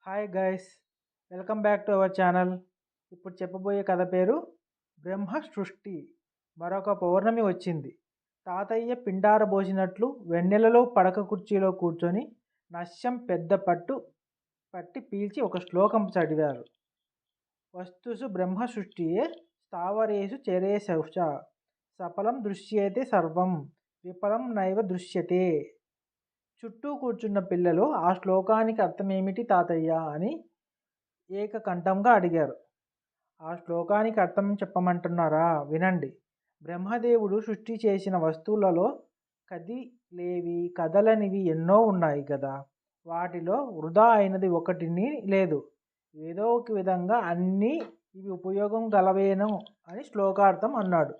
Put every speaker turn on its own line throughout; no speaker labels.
Hi guys, welcome back to our channel. ఇప్పుడు చెప్పబోయే కథ పేరు బ్రహ్మ సృష్టి. మరొక పౌర్ణమి వచ్చింది. తాతయ్య పిండారబోసినట్లు వెన్నెలలో పడక కుర్చీలో కూర్చొని నశ్యం పెద్ద పట్టి పీల్చి ఒక శ్లోకం చదివారు. వస్తుసు బ్రహ్మ సృష్టియే స్థావరేషు చరేషు సఫలం దృశ్యేతే సర్వం విఫలం నైవ దృశ్యతే. చుట్టూ కూర్చున్న పిల్లలు ఆ శ్లోకానికి అర్థమేమిటి తాతయ్య అని ఏకకంఠంగా అడిగారు. ఆ శ్లోకానికి అర్థం చెప్పమంటున్నారా? వినండి. బ్రహ్మదేవుడు సృష్టి చేసిన వస్తువులలో కదిలేవి కదలనివి ఎన్నో ఉన్నాయి కదా. వాటిలో వృధా అయినది ఒకటిని లేదు. ఏదో ఒక విధంగా అన్నీ ఇవి ఉపయోగం గలవేను అని శ్లోకార్థం అన్నాడు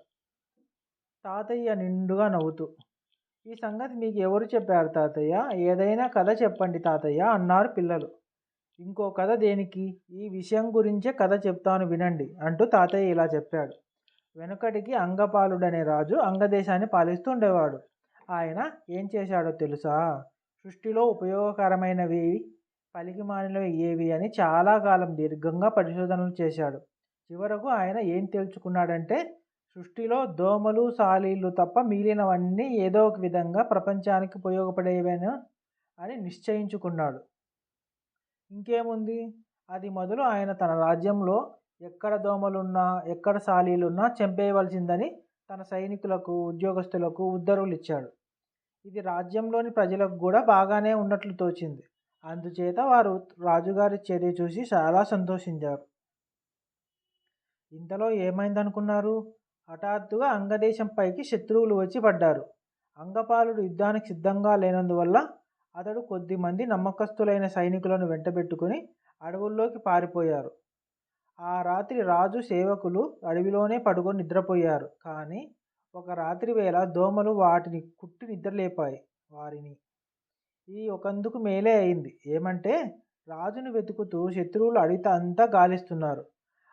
తాతయ్య నిండుగా నవ్వుతూ. ఈ సంగతి మీకు ఎవరు చెప్పారు తాతయ్య? ఏదైనా కథ చెప్పండి తాతయ్య అన్నారు పిల్లలు. ఇంకో కథ దేనికి? ఈ విషయం గురించే కథ చెప్తాను వినండి అంటూ తాతయ్య ఇలా చెప్పాడు. వెనుకటికి అంగపాలుడనే రాజు అంగదేశాన్ని పాలిస్తూ ఉండేవాడు. ఆయన ఏం చేశాడో తెలుసా? సృష్టిలో ఉపయోగకరమైనవి పలికిమాలినవి ఏవి అని చాలా కాలం దీర్ఘంగా పరిశోధనలు చేశాడు. చివరకు ఆయన ఏం తెలుసుకున్నాడంటే సృష్టిలో దోమలు సాలీళ్ళు తప్ప మిగిలినవన్నీ ఏదో ఒక విధంగా ప్రపంచానికి ఉపయోగపడేవేనా అని నిశ్చయించుకున్నాడు. ఇంకేముంది, అది మొదలు ఆయన తన రాజ్యంలో ఎక్కడ దోమలున్నా ఎక్కడ సాలీలున్నా చంపేయవలసిందని తన సైనికులకు ఉద్యోగస్తులకు ఉత్తర్వులు ఇచ్చాడు. ఇది రాజ్యంలోని ప్రజలకు కూడా బాగానే ఉన్నట్లు తోచింది. అందుచేత వారు రాజుగారి చర్య చూసి చాలా సంతోషించారు. ఇంతలో ఏమైందనుకున్నారు? హఠాత్తుగా అంగదేశం పైకి శత్రువులు వచ్చి పడ్డారు. అంగపాలుడు యుద్ధానికి సిద్ధంగా లేనందువల్ల అతడు కొద్దిమంది నమ్మకస్తులైన సైనికులను వెంటబెట్టుకుని అడవుల్లోకి పారిపోయారు. ఆ రాత్రి రాజు సేవకులు అడవిలోనే పడుకొని నిద్రపోయారు. కానీ ఒక రాత్రి వేళ దోమలు వాటిని కుట్టి నిద్రలేపాయి వారిని. ఈ ఒకందుకు మేలే అయింది. ఏమంటే రాజును వెతుకుతూ శత్రువులు అడవి అంతా గాలిస్తున్నారు.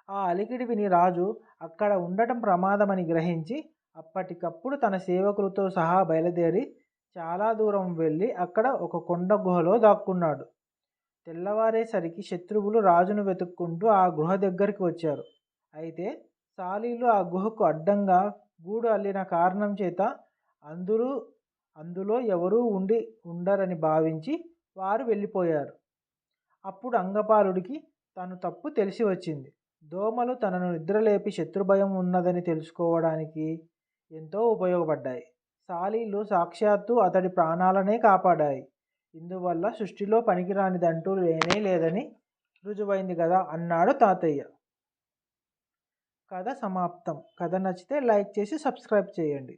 ఆ అలికిడి విని రాజు అక్కడ ఉండటం ప్రమాదమని గ్రహించి అప్పటికప్పుడు తన సేవకులతో సహా బయలుదేరి చాలా దూరం వెళ్ళి అక్కడ ఒక కొండ గుహలో దాక్కున్నాడు. తెల్లవారేసరికి శత్రువులు రాజును వెతుక్కుంటూ ఆ గుహ దగ్గరికి వచ్చారు. అయితే సాలీలు ఆ గుహకు అడ్డంగా గూడు అల్లిన కారణం చేత అందులో ఎవరూ ఉండరని భావించి వారు వెళ్ళిపోయారు. అప్పుడు అంగపాలుడికి తను తప్పు తెలిసి వచ్చింది. దోమలు తనను నిద్రలేపి శత్రుభయం ఉన్నదని తెలుసుకోవడానికి ఎంతో ఉపయోగపడ్డాయి. సాలీలు సాక్షాత్తు అతడి ప్రాణాలనే కాపాడాయి. ఇందువల్ల సృష్టిలో పనికిరానిదంటూ లేనే లేదని రుజువైంది కదా అన్నాడు తాతయ్య. కథ సమాప్తం. కథ నచ్చితే లైక్ చేసి సబ్స్క్రైబ్ చేయండి.